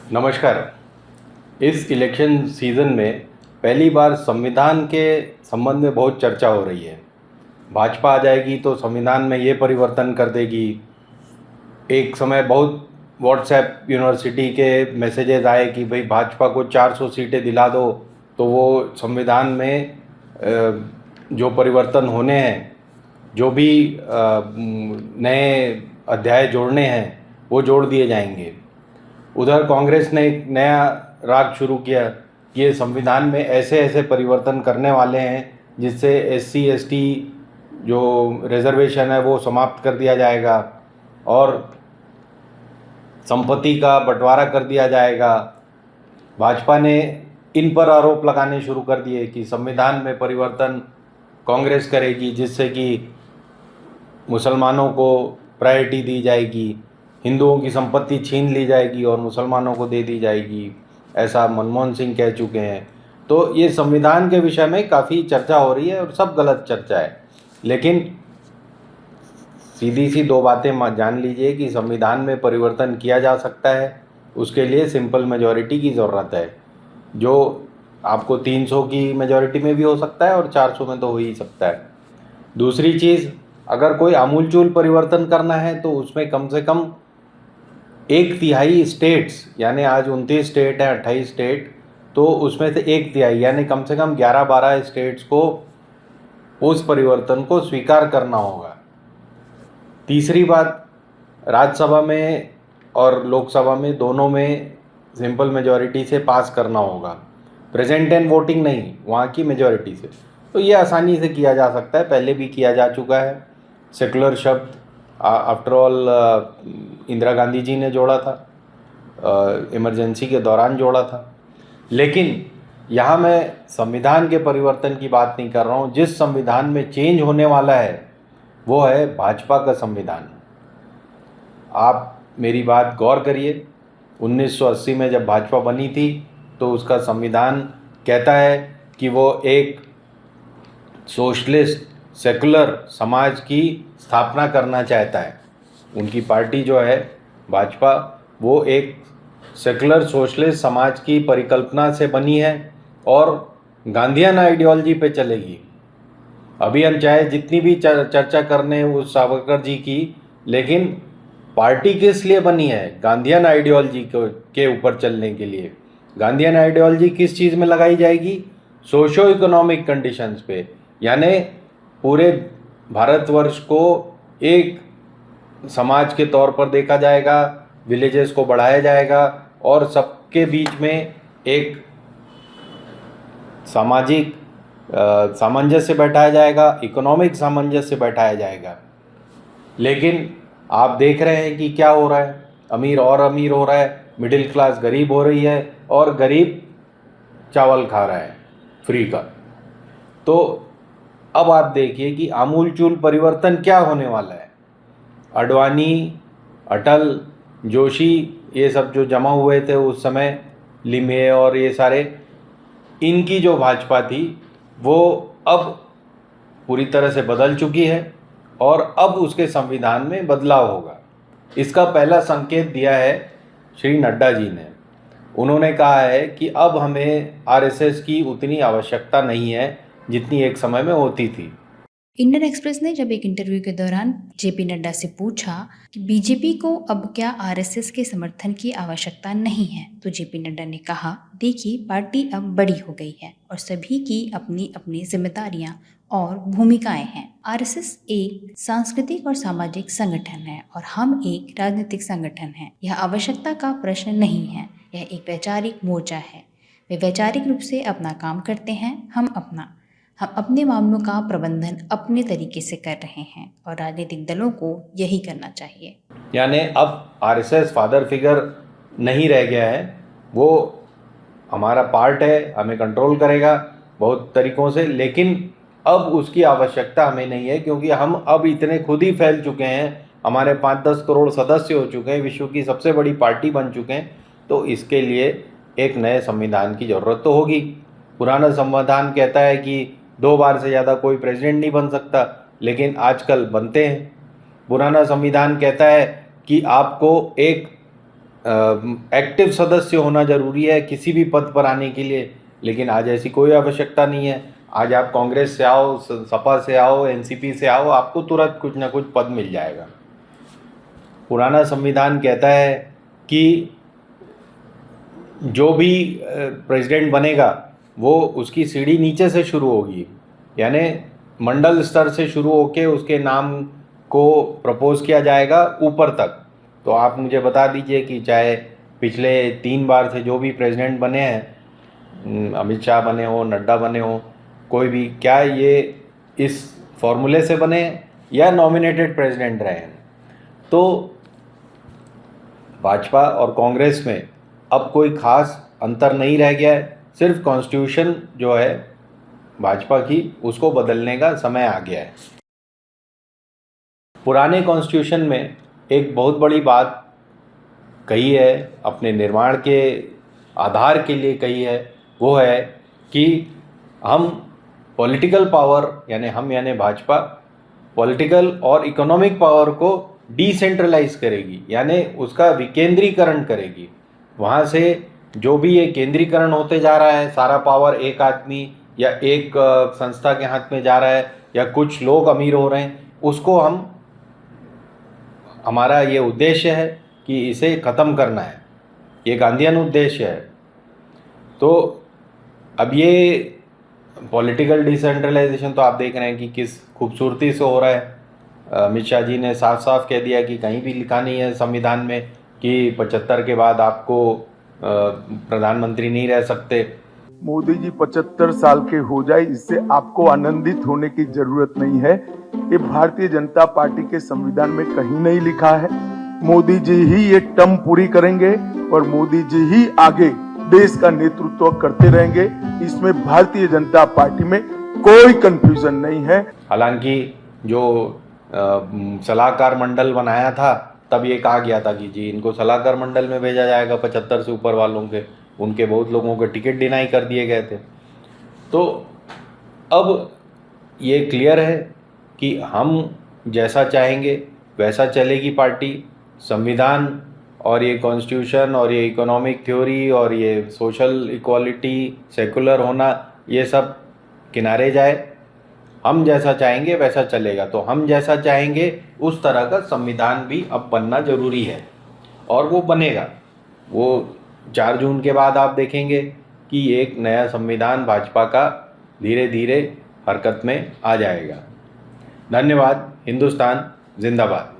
नमस्कार। इस election season में पहली बार संविधान के संबंध में बहुत चर्चा हो रही है। भाजपा आ जाएगी तो संविधान में ये परिवर्तन कर देगी। एक समय बहुत व्हाट्सएप यूनिवर्सिटी के मैसेजेस आए कि भाई भाजपा को 400 सीटें दिला दो तो वो संविधान में जो परिवर्तन होने हैं, जो भी नए अध्याय जोड़ने हैं वो जोड़ दिए जाएंगे। उधर कांग्रेस ने एक नया राग शुरू किया कि ये संविधान में ऐसे ऐसे परिवर्तन करने वाले हैं जिससे एससी एसटी जो रिजर्वेशन है वो समाप्त कर दिया जाएगा और संपत्ति का बंटवारा कर दिया जाएगा। भाजपा ने इन पर आरोप लगाने शुरू कर दिए कि संविधान में परिवर्तन कांग्रेस करेगी जिससे कि मुसलमानों को प्रायोरिटी दी जाएगी, हिंदुओं की संपत्ति छीन ली जाएगी और मुसलमानों को दे दी जाएगी, ऐसा मनमोहन सिंह कह चुके हैं। तो ये संविधान के विषय में काफ़ी चर्चा हो रही है और सब गलत चर्चा है। लेकिन सीधी सी दो बातें जान लीजिए कि संविधान में परिवर्तन किया जा सकता है, उसके लिए सिंपल मेजॉरिटी की ज़रूरत है, जो आपको 300 की मेजॉरिटी में भी हो सकता है और 400 में तो हो ही सकता है। दूसरी चीज़, अगर कोई आमूलचूल परिवर्तन करना है तो उसमें कम से कम 1/3 स्टेट्स, यानी आज 29 स्टेट हैं, 28 स्टेट, तो उसमें से 1/3 यानी कम से कम 11-12 स्टेट्स को उस परिवर्तन को स्वीकार करना होगा। तीसरी बात, राज्यसभा में और लोकसभा में दोनों में सिंपल मेजॉरिटी से पास करना होगा, प्रेजेंट एंड वोटिंग नहीं, वहाँ की मेजॉरिटी से। तो ये आसानी से किया जा सकता है, पहले भी किया जा चुका है। सेकुलर शब्द आफ्टर ऑल इंदिरा गांधी जी ने जोड़ा था, इमरजेंसी के दौरान जोड़ा था। लेकिन यहाँ मैं संविधान के परिवर्तन की बात नहीं कर रहा हूँ। जिस संविधान में चेंज होने वाला है वो है भाजपा का संविधान। आप मेरी बात गौर करिए, 1980 में जब भाजपा बनी थी तो उसका संविधान कहता है कि वो एक सोशलिस्ट सेकुलर समाज की स्थापना करना चाहता है। उनकी पार्टी जो है भाजपा, वो एक सेकुलर सोशलिस्ट समाज की परिकल्पना से बनी है और गांधीयन आइडियोलॉजी पे चलेगी। अभी हम चाहे जितनी भी चर्चा करने उस सावरकर जी की, लेकिन पार्टी किस लिए बनी है? गांधीयन आइडियोलॉजी के ऊपर चलने के लिए। गांधीयन आइडियोलॉजी किस चीज़ में लगाई जाएगी? सोशो इकोनॉमिक कंडीशंस पे, यानी पूरे भारतवर्ष को एक समाज के तौर पर देखा जाएगा, विलेजेस को बढ़ाया जाएगा और सबके बीच में एक सामाजिक सामंजस्य बैठाया जाएगा, इकोनॉमिक सामंजस्य बैठाया जाएगा। लेकिन आप देख रहे हैं कि क्या हो रहा है, अमीर और अमीर हो रहा है, मिडिल क्लास गरीब हो रही है और गरीब चावल खा रहा है फ्री का। तो अब आप देखिए कि आमूलचूल परिवर्तन क्या होने वाला है। अडवाणी, अटल, जोशी, ये सब जो जमा हुए थे उस समय, लिम्हे और ये सारे, इनकी जो भाजपा थी वो अब पूरी तरह से बदल चुकी है और अब उसके संविधान में बदलाव होगा। इसका पहला संकेत दिया है श्री नड्डा जी ने। उन्होंने कहा है कि अब हमें आरएसएस की उतनी आवश्यकता नहीं है जितनी एक समय में होती थी। इंडियन एक्सप्रेस ने जब एक इंटरव्यू के दौरान जेपी नड्डा से पूछा कि बीजेपी को अब क्या आरएसएस के समर्थन की आवश्यकता नहीं है, तो जेपी नड्डा ने कहा, देखिए पार्टी अब बड़ी हो गई है और सभी की अपनी अपनी जिम्मेदारियां और भूमिकाएं हैं। आरएसएस एक सांस्कृतिक और सामाजिक संगठन है और हम एक राजनीतिक संगठन हैं। यह आवश्यकता का प्रश्न नहीं है, यह एक वैचारिक मोर्चा है। वे वैचारिक रूप से अपना काम करते हैं, हम अपने मामलों का प्रबंधन अपने तरीके से कर रहे हैं और राजनीतिक दलों को यही करना चाहिए। यानी अब आरएसएस फादर फिगर नहीं रह गया है, वो हमारा पार्ट है, हमें कंट्रोल करेगा बहुत तरीक़ों से, लेकिन अब उसकी आवश्यकता हमें नहीं है क्योंकि हम अब इतने खुद ही फैल चुके हैं, हमारे 5-10 करोड़ सदस्य हो चुके हैं, विश्व की सबसे बड़ी पार्टी बन चुके हैं। तो इसके लिए एक नए संविधान की ज़रूरत तो होगी। पुराना संविधान कहता है कि 2 बार से ज़्यादा कोई प्रेसिडेंट नहीं बन सकता, लेकिन आजकल बनते हैं। पुराना संविधान कहता है कि आपको एक एक्टिव सदस्य होना ज़रूरी है किसी भी पद पर आने के लिए, लेकिन आज ऐसी कोई आवश्यकता नहीं है। आज आप कांग्रेस से आओ, सपा से आओ, एनसीपी से आओ, आपको तुरंत कुछ ना कुछ पद मिल जाएगा। पुराना संविधान कहता है कि जो भी प्रेसिडेंट बनेगा वो उसकी सीढ़ी नीचे से शुरू होगी, यानी मंडल स्तर से शुरू होके उसके नाम को प्रपोज किया जाएगा ऊपर तक। तो आप मुझे बता दीजिए कि चाहे पिछले 3 बार से जो भी प्रेसिडेंट बने हैं, अमित शाह बने हो, नड्डा बने हो, कोई भी, क्या ये इस फॉर्मूले से बने या नॉमिनेटेड प्रेसिडेंट रहे हैं? तो भाजपा और कांग्रेस में अब कोई खास अंतर नहीं रह गया है, सिर्फ कॉन्स्टिट्यूशन जो है भाजपा की उसको बदलने का समय आ गया है। पुराने कॉन्स्टिट्यूशन में एक बहुत बड़ी बात कही है, अपने निर्माण के आधार के लिए कही है, वो है कि हम पॉलिटिकल पावर यानी भाजपा पॉलिटिकल और इकोनॉमिक पावर को डिसेंट्रलाइज करेगी, यानी उसका विकेंद्रीकरण करेगी। वहाँ से जो भी ये केंद्रीकरण होते जा रहा है, सारा पावर एक आदमी या एक संस्था के हाथ में जा रहा है या कुछ लोग अमीर हो रहे हैं, उसको हमारा ये उद्देश्य है कि इसे ख़त्म करना है, ये गांधीयन उद्देश्य है। तो अब ये पॉलिटिकल डिसेंट्रलाइजेशन तो आप देख रहे हैं कि किस खूबसूरती से हो रहा है। अमित शाह जी ने साफ साफ कह दिया कि कहीं भी लिखा नहीं है संविधान में कि 75 के बाद आपको प्रधानमंत्री नहीं रह सकते। मोदी जी 75 साल के हो जाए, इससे आपको आनंदित होने की जरूरत नहीं है। ये भारतीय जनता पार्टी के संविधान में कहीं नहीं लिखा है। मोदी जी ही ये टर्म पूरी करेंगे और मोदी जी ही आगे देश का नेतृत्व करते रहेंगे। इसमें भारतीय जनता पार्टी में कोई कंफ्यूजन नहीं है। हालांकि जो सलाहकार मंडल बनाया था तब ये कहा गया था कि जी इनको सलाहकार मंडल में भेजा जाएगा 75 से ऊपर वालों के, उनके बहुत लोगों के टिकट डिनाई कर दिए गए थे। तो अब ये क्लियर है कि हम जैसा चाहेंगे वैसा चलेगी पार्टी। संविधान और ये कॉन्स्टिट्यूशन और ये इकोनॉमिक थ्योरी और ये सोशल इक्वालिटी, सेकुलर होना, ये सब किनारे जाए। हम जैसा चाहेंगे वैसा चलेगा। तो हम जैसा चाहेंगे उस तरह का संविधान भी अब बनना ज़रूरी है और वो बनेगा। वो 4 जून के बाद आप देखेंगे कि एक नया संविधान भाजपा का धीरे धीरे हरकत में आ जाएगा। धन्यवाद। हिंदुस्तान जिंदाबाद।